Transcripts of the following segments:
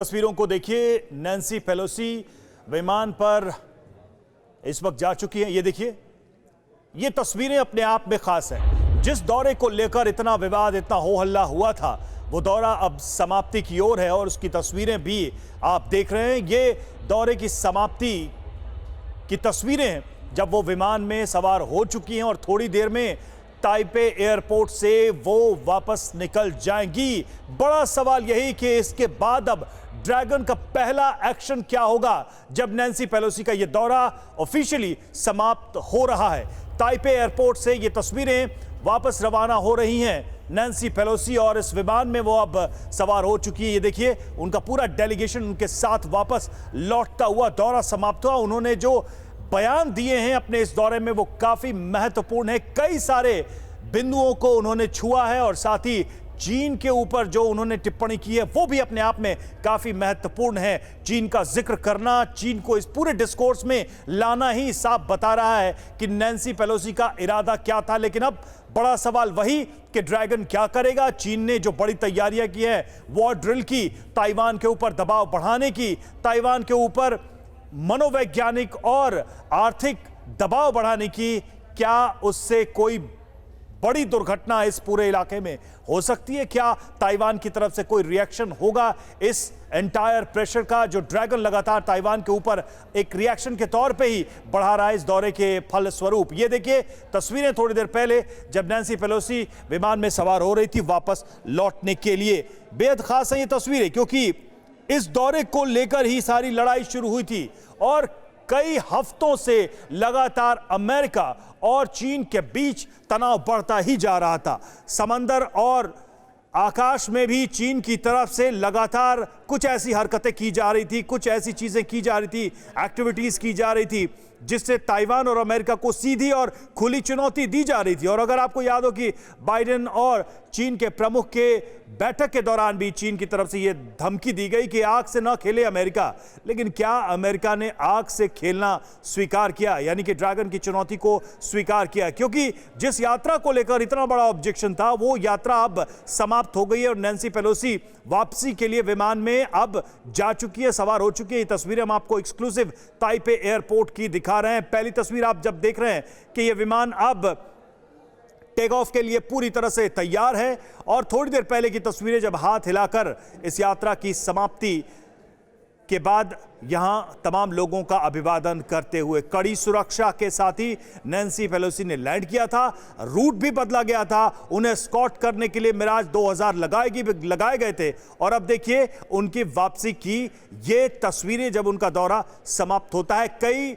तस्वीरों को देखिए। नैन्सी पेलोसी विमान पर इस वक्त जा चुकी हैं। ये देखिए, ये तस्वीरें अपने आप में खास है। जिस दौरे को लेकर इतना विवाद, इतना हो हल्ला हुआ था, वो दौरा अब समाप्ति की ओर है और उसकी तस्वीरें भी आप देख रहे हैं। ये दौरे की समाप्ति की तस्वीरें हैं जब वो विमान में सवार हो चुकी हैं और थोड़ी देर में ताइपे एयरपोर्ट से वो वापस निकल जाएंगी। बड़ा सवाल यही कि इसके बाद अब ड्रैगन का पहला एक्शन क्या होगा जब नैन्सी पेलोसी का ये दौरा ऑफिशियली समाप्त हो रहा है। ताइपे एयरपोर्ट से ये तस्वीरें वापस रवाना हो रही हैं नैन्सी पेलोसी, और इस विमान में वो अब सवार हो चुकी है। ये देखिए, उनका पूरा डेलीगेशन उनके साथ वापस लौटता हुआ दौरा समाप्त हुआ। उन्होंने जो बयान दिए हैं अपने इस दौरे में वो काफी महत्वपूर्ण है। कई सारे बिंदुओं को उन्होंने छुआ है और साथ ही चीन के ऊपर जो उन्होंने टिप्पणी की है वो भी अपने आप में काफी महत्वपूर्ण है। चीन का जिक्र करना, चीन को इस पूरे डिस्कोर्स में लाना ही साफ बता रहा है कि नैन्सी पेलोसी का इरादा क्या था। लेकिन अब बड़ा सवाल वही कि ड्रैगन क्या करेगा। चीन ने जो बड़ी तैयारियां की है, वॉर ड्रिल की, ताइवान के ऊपर दबाव बढ़ाने की, ताइवान के ऊपर मनोवैज्ञानिक और आर्थिक दबाव बढ़ाने की, क्या उससे कोई बड़ी दुर्घटना इस पूरे इलाके में हो सकती है? क्या ताइवान की तरफ से कोई रिएक्शन होगा इस एंटायर प्रेशर का जो ड्रैगन लगातार ताइवान के ऊपर एक रिएक्शन के तौर पे ही बढ़ा रहा है इस दौरे के फल स्वरूप? ये देखिए तस्वीरें थोड़ी देर पहले जब नैन्सी पेलोसी विमान में सवार हो रही थी वापस लौटने के लिए। बेहद खास है ये तस्वीरें क्योंकि इस दौरे को लेकर ही सारी लड़ाई शुरू हुई थी और कई हफ्तों से लगातार अमेरिका और चीन के बीच तनाव बढ़ता ही जा रहा था। समंदर और आकाश में भी चीन की तरफ से लगातार कुछ ऐसी हरकतें की जा रही थी, कुछ ऐसी चीजें की जा रही थी, एक्टिविटीज की जा रही थी जिससे ताइवान और अमेरिका को सीधी और खुली चुनौती दी जा रही थी। और अगर आपको याद हो कि बाइडेन और चीन के प्रमुख के बैठक के दौरान भी चीन की तरफ से यह धमकी दी गई कि आग से ना खेले अमेरिका। लेकिन क्या अमेरिका ने आग से खेलना स्वीकार किया, यानी कि ड्रैगन की चुनौती को स्वीकार किया? क्योंकि जिस यात्रा को लेकर इतना बड़ा ऑब्जेक्शन था वो यात्रा अब समाप्त हो गई है और नैन्सी पेलोसी वापसी के लिए विमान में अब जा चुकी है, सवार हो चुकी है। ये तस्वीरें हम आपको एक्सक्लूसिव ताइपे एयरपोर्ट की दिखा रहे हैं। पहली तस्वीर आप जब देख रहे हैं कि यह विमान अब टेक ऑफ के लिए पूरी तरह से तैयार है और थोड़ी देर पहले की तस्वीरें जब हाथ हिलाकर इस यात्रा की समाप्ति के बाद यहां तमाम लोगों का अभिवादन करते हुए कड़ी सुरक्षा के साथ ही नैन्सी पेलोसी ने लैंड किया था। रूट भी बदला गया था, उन्हें स्कॉट करने के लिए मिराज 2000 लगाए गए थे और अब देखिए उनकी वापसी की ये तस्वीरें जब उनका दौरा समाप्त होता है। कई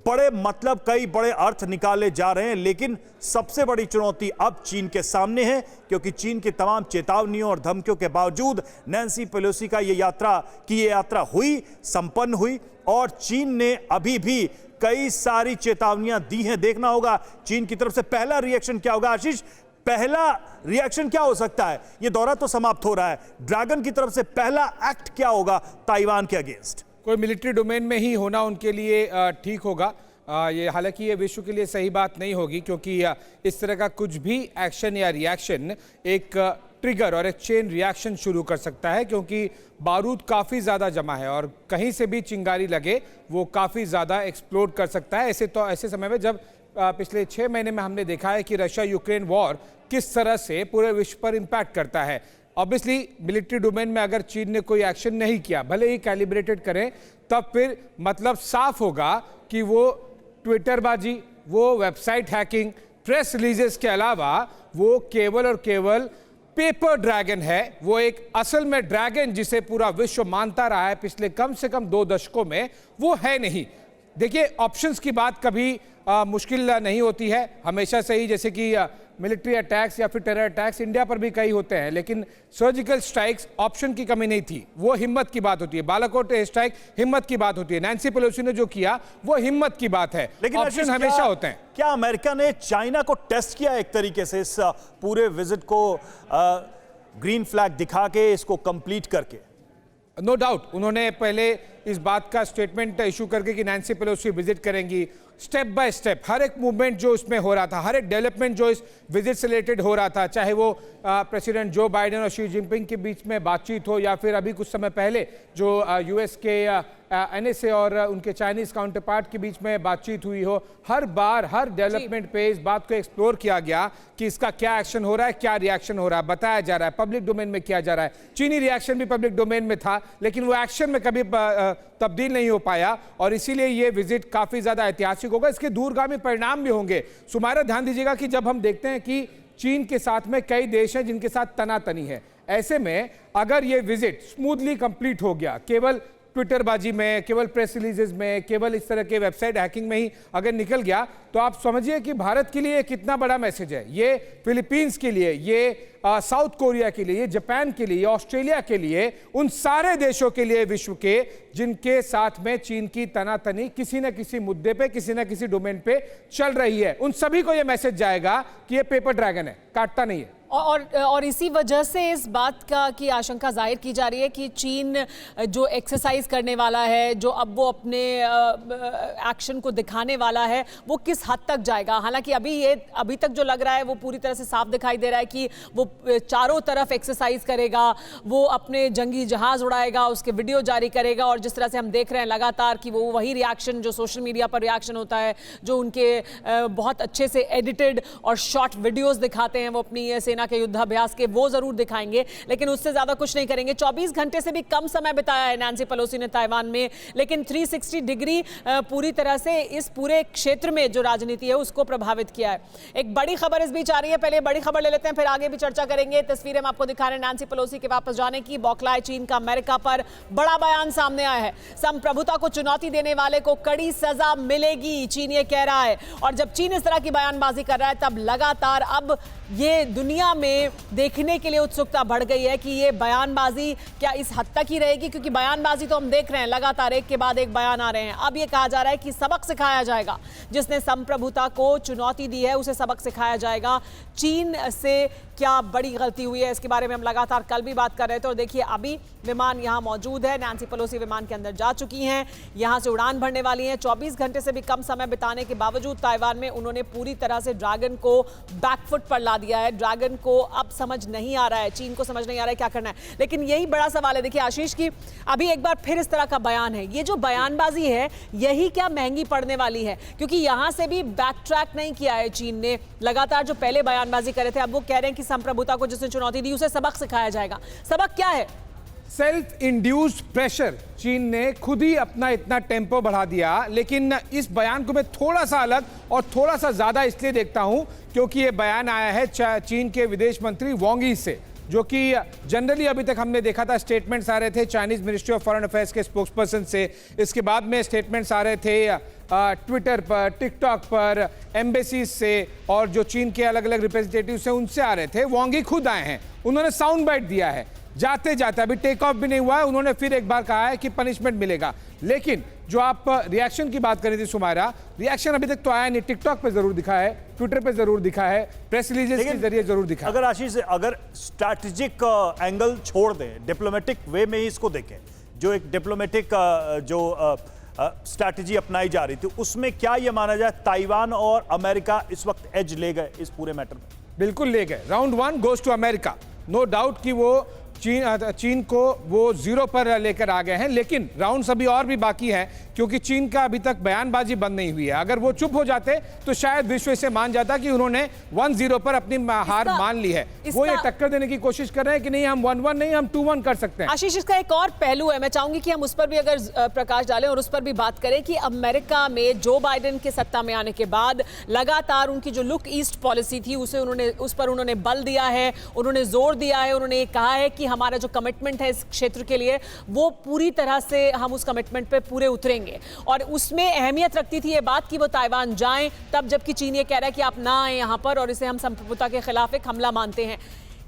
बड़े मतलब, कई बड़े अर्थ निकाले जा रहे हैं, लेकिन सबसे बड़ी चुनौती अब चीन के सामने है क्योंकि चीन की तमाम चेतावनियों और धमकियों के बावजूद नैन्सी पेलोसी का ये यात्रा हुई, संपन्न हुई और चीन ने अभी भी कई सारी चेतावनियां दी हैं। देखना होगा चीन की तरफ से पहला रिएक्शन क्या होगा। आशीष, पहला रिएक्शन क्या हो सकता है? ये दौरा तो समाप्त हो रहा है, ड्रैगन की तरफ से पहला एक्ट क्या होगा ताइवान के अगेंस्ट? कोई मिलिट्री डोमेन में ही होना उनके लिए ठीक होगा। ये हालांकि ये विश्व के लिए सही बात नहीं होगी क्योंकि इस तरह का कुछ भी एक्शन या रिएक्शन एक ट्रिगर और एक चेन रिएक्शन शुरू कर सकता है क्योंकि बारूद काफ़ी ज़्यादा जमा है और कहीं से भी चिंगारी लगे वो काफ़ी ज़्यादा एक्सप्लोड कर सकता है। ऐसे समय में जब पिछले 6 महीने में हमने देखा है कि रशिया यूक्रेन वॉर किस तरह से पूरे विश्व पर इम्पैक्ट करता है। ऑब्वियसली मिलिट्री डोमेन में अगर चीन ने कोई एक्शन नहीं किया, भले ही कैलिब्रेटेड करें, तब फिर मतलब साफ होगा कि वो ट्विटरबाजी, वो वेबसाइट हैकिंग, प्रेस रिलीजेस के अलावा वो केवल और केवल पेपर ड्रैगन है। वो एक असल में ड्रैगन जिसे पूरा विश्व मानता रहा है पिछले कम से कम 2 दशकों में, वो है नहीं। देखिए, ऑप्शंस की बात कभी मुश्किल नहीं होती है, हमेशा से ही, जैसे कि मिलिट्री अटैक्स या फिर टेरर अटैक्स इंडिया पर भी कई होते हैं, लेकिन सर्जिकल स्ट्राइक्स ऑप्शन की कमी नहीं थी, वो हिम्मत की बात होती है। बालाकोट स्ट्राइक हिम्मत की बात होती है। नैन्सी पेलोसी ने जो किया वो हिम्मत की बात है, लेकिन ऑप्शन हमेशा होते हैं। क्या अमेरिका ने चाइना को टेस्ट किया एक तरीके से इस पूरे विजिट को ग्रीन फ्लैग दिखा के, इसको कंप्लीट करके? नो डाउट उन्होंने पहले इस बात का स्टेटमेंट इशू करके कि नैंसी पेलोसी विजिट करेंगी। स्टेप बाय स्टेप हर एक मूवमेंट जो इसमें हो रहा था, हर एक डेवलपमेंट जो इस विजिट से रिलेटेड हो रहा था, चाहे वो प्रेसिडेंट जो बाइडेन और शी जिनपिंग के बीच में बातचीत हो, या फिर अभी कुछ समय पहले जो यूएस के एनएसए और उनके चाइनीज काउंटर पार्ट के बीच में बातचीत हुई हो, हर बार हर डेवलपमेंट पे इस बात को एक्सप्लोर किया गया कि इसका क्या एक्शन हो रहा है, क्या रिएक्शन हो रहा है, बताया जा रहा है, पब्लिक डोमेन में किया जा रहा है। चीनी रिएक्शन भी पब्लिक डोमेन में था, लेकिन वो एक्शन में कभी तब्दील नहीं हो पाया, और इसीलिए ये विजिट काफी ज्यादा ऐतिहासिक होगा। इसके दूरगामी परिणाम भी होंगे। सुमायरा, ध्यान दीजिएगा कि जब हम देखते हैं कि चीन के साथ में कई देश हैं जिनके साथ तनातनी है, ऐसे में अगर ये विजिट स्मूथली कंप्लीट हो गया, केवल ट्विटरबाजी में, केवल प्रेस रिलीजेस में, केवल इस तरह के वेबसाइट हैकिंग में ही अगर निकल गया, तो आप समझिए कि भारत के लिए कितना बड़ा मैसेज है ये, फिलीपींस के लिए, ये साउथ कोरिया के लिए, ये जापान के लिए, ऑस्ट्रेलिया के लिए, उन सारे देशों के लिए विश्व के जिनके साथ में चीन की तनातनी किसी न किसी मुद्दे पे, किसी न किसी डोमेन पे चल रही है, उन सभी को ये मैसेज जाएगा कि ये पेपर ड्रैगन है, काटता नहीं है। और इसी वजह से इस बात का की आशंका जाहिर की जा रही है कि चीन जो एक्सरसाइज करने वाला है, जो अब वो अपने एक्शन को दिखाने वाला है, वो किस हद तक जाएगा। हालांकि अभी तक जो लग रहा है वो पूरी तरह से साफ दिखाई दे रहा है कि वो चारों तरफ एक्सरसाइज करेगा, वो अपने जंगी जहाज उड़ाएगा, उसके वीडियो जारी करेगा, और जिस तरह से हम देख रहे हैं लगातार कि वो वही रिएक्शन जो सोशल मीडिया पर रिएक्शन होता है, जो उनके बहुत अच्छे से एडिटेड और शॉर्ट वीडियोस दिखाते हैं वो अपनी सेना के युद्धाभ्यास के, वो जरूर दिखाएंगे, लेकिन उससे ज्यादा कुछ नहीं करेंगे। 24 घंटे से भी कम समय बिताया है नैंसी पेलोसी ने ताइवान में, लेकिन 360 डिग्री पूरी तरह से इस पूरे क्षेत्र में जो राजनीति है उसको प्रभावित किया है। एक बड़ी खबर इस बीच आ रही है, पहले बड़ी खबर ले लेते हैं, फिर आगे भी चर्चा करेंगे। तस्वीरें हम आपको दिखा रहे हैं नैंसी पेलोसी के वापस जाने की। बौखलाए चीन का अमेरिका पर बड़ा बयान सामने आया है। संप्रभुता को चुनौती देने वाले को कड़ी सजा मिलेगी, चीन ये कह रहा है। और जब चीन इस तरह की बयानबाजी कर रहा है, तब लगातार अब ये दुनिया में देखने के लिए उत्सुकता बढ़ गई है कि ये बयानबाजी क्या इस हद तक ही रहेगी, क्योंकि बयानबाजी तो हम देख रहे हैं लगातार एक के बाद एक बयान आ रहे हैं। अब ये कहा जा रहा है कि सबक सिखाया जाएगा, जिसने संप्रभुता को चुनौती दी है उसे सबक सिखाया जाएगा। चीन से क्या बड़ी गलती हुई है, इसके बारे में हम लगातार कल भी बात कर रहे थे। और देखिए अभी विमान यहाँ मौजूद है, नैंसी पेलोसी विमान के अंदर जा चुकी हैं, यहाँ से उड़ान भरने वाली हैं। 24 घंटे से भी कम समय बिताने के बावजूद ताइवान में उन्होंने पूरी तरह से ड्रैगन को बैकफुट पर ला दिया है। ड्रैगन को अब समझ नहीं आ रहा है, चीन को समझ नहीं आ रहा है क्या करना है। लेकिन यही बड़ा सवाल है, देखिए आशीष, की अभी एक बार फिर इस तरह का बयान है, ये जो बयानबाजी है यही क्या महंगी पड़ने वाली है, क्योंकि यहां से भी बैक ट्रैक नहीं किया है चीन ने। लगातार जो पहले बयानबाजी कर रहे थे, अब वो कह रहे हैं कि संप्रभुता को जिसने चुनौती दी उसे सबक सिखाया जाएगा। सबक क्या है? Self induced pressure. चीन ने खुद ही अपना इतना टेम्पो बढ़ा दिया। लेकिन इस बयान को मैं थोड़ा सा अलग और थोड़ा सा ज्यादा इसलिए देखता हूं क्योंकि यह बयान आया है चीन के विदेश मंत्री वांग यी से, जो कि जनरली अभी तक हमने देखा था स्टेटमेंट्स आ रहे थे Chinese ministry of foreign affairs के स्पोक्सपर्सन से, इसके बाद में स्टेटमेंट्स आ रहे थे ट्विटर पर, टिकटॉक पर, एम्बेसीज से, और जो चीन के अलग अलग रिप्रेजेंटेटिव से उनसे आ रहे थे। वांग यी खुद आए हैं, उन्होंने साउंड बाइट दिया है जाते जाते, अभी टेक ऑफ भी नहीं हुआ है, उन्होंने फिर एक बार कहा है कि पनिशमेंट मिलेगा। लेकिन जो आप रिएक्शन की बात कर रही थी सुमायरा, रिएक्शन अभी तक तो आया नहीं। टिकटॉक पे जरूर दिखा है, ट्विटर पे जरूर दिखा है, प्रेस रिलीजेस के जरिए जरूर दिखा है। अगर आशीष, अगर स्ट्रैटेजिक एंगल छोड़ दें, डिप्लोमेटिक वे में ही इसको देखें, जो एक डिप्लोमेटिक जो स्ट्रैटेजी अपनाई जा रही थी, उसमें क्या यह माना जाए ताइवान और अमेरिका इस वक्त एज ले गए इस पूरे मैटर में? बिल्कुल ले गए। Round 1 goes to America, no doubt कि वो चीन को वो 0 पर लेकर आ गए हैं। लेकिन राउंड्स अभी और भी बाकी है, क्योंकि चीन का अभी तक बयानबाजी बंद नहीं हुई है। अगर वो चुप हो जाते तो शायद विश्व इसे मान जाता कि उन्होंने 1-0 पर अपनी हार मान ली है। वो ये टक्कर देने की कोशिश कर रहे हैं कि नहीं, हम 1-1 नहीं, हम 2-1 कर सकते हैं। आशीष, इसका एक और पहलू है, मैं चाहूंगी कि हम उस पर भी अगर प्रकाश डालें और उस पर भी बात करें कि अमेरिका में जो बाइडेन के सत्ता में आने के बाद लगातार उनकी जो लुक ईस्ट पॉलिसी थी उस पर उन्होंने बल दिया है, उन्होंने जोर दिया है, उन्होंने ये कहा है कि हमारा जो कमिटमेंट है इस क्षेत्र के लिए वो पूरी तरह से हम उस कमिटमेंट पे पूरे उतरेंगे। और उसमें अहमियत रखती थी ये बात कि वो ताइवान जाएं, तब जबकि चीन ये कह रहा है कि आप ना आए यहां पर, और इसे हम संप्रभुता के खिलाफ एक हमला मानते हैं।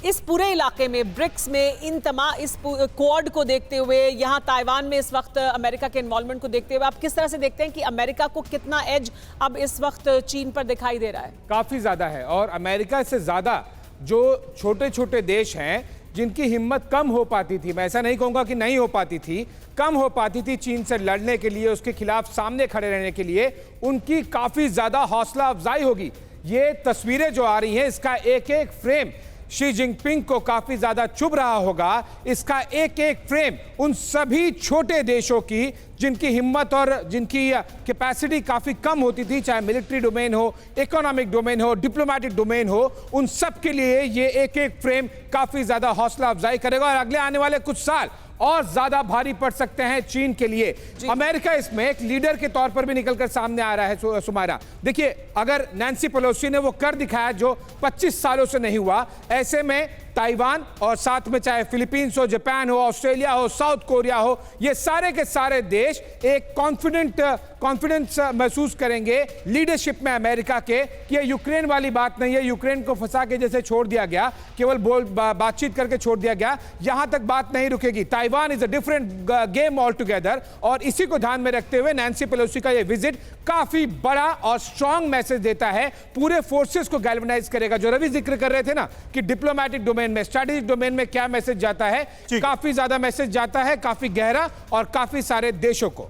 इस पूरे इलाके में, ब्रिक्स में, इन तमाम इस क्वाड को देखते हुए, यहाँ ताइवान में इस वक्त अमेरिका के इन्वॉल्वमेंट को देखते हुए, आप किस तरह से देखते हैं कि अमेरिका को कितना एज अब इस वक्त चीन पर दिखाई दे रहा है? काफी ज्यादा है, और अमेरिका से ज्यादा जो छोटे छोटे देश हैं जिनकी हिम्मत कम हो पाती थी, मैं ऐसा नहीं कहूँगा कि नहीं हो पाती थी, कम हो पाती थी चीन से लड़ने के लिए, उसके खिलाफ सामने खड़े रहने के लिए, उनकी काफ़ी ज़्यादा हौसला अफजाई होगी। ये तस्वीरें जो आ रही हैं, इसका एक एक फ्रेम शी जिनपिंग को काफी ज्यादा चुभ रहा होगा। इसका एक एक फ्रेम उन सभी छोटे देशों की जिनकी हिम्मत और जिनकी कैपेसिटी काफी कम होती थी, चाहे मिलिट्री डोमेन हो, इकोनॉमिक डोमेन हो, डिप्लोमेटिक डोमेन हो, उन सब के लिए ये एक एक फ्रेम काफी ज्यादा हौसला अफजाई करेगा और अगले आने वाले कुछ साल और ज्यादा भारी पड़ सकते हैं चीन के लिए। अमेरिका इसमें एक लीडर के तौर पर भी निकलकर सामने आ रहा है। सुमायरा, देखिए, अगर नैन्सी पेलोसी ने वो कर दिखाया जो 25 सालों से नहीं हुआ, ऐसे में ताइवान और साथ में चाहे फिलीपींस हो, जापान हो, ऑस्ट्रेलिया हो, साउथ कोरिया हो, ये सारे के सारे देश एक कॉन्फिडेंस महसूस करेंगे लीडरशिप में अमेरिका के कि ये यूक्रेन वाली बात नहीं है, यूक्रेन को फंसा के जैसे छोड़ दिया गया, केवल बातचीत करके छोड़ दिया गया, यहां तक बात नहीं रुकेगी। Taiwan is a different game all together. और इसी को ध्यान में रखते हुए नैन्सी पेलोसी का ये विजिट काफी बड़ा और स्ट्रांग मैसेज देता है, पूरे फोर्सेस को गैल्वेनाइज करेगा। जो रवि जिक्र कर रहे थे ना कि डिप्लोमेटिक डोमेन में, स्ट्रैटेजिक डोमेन में क्या मैसेज जाता है, काफी ज्यादा मैसेज जाता है, काफी गहरा और काफी सारे देशों को।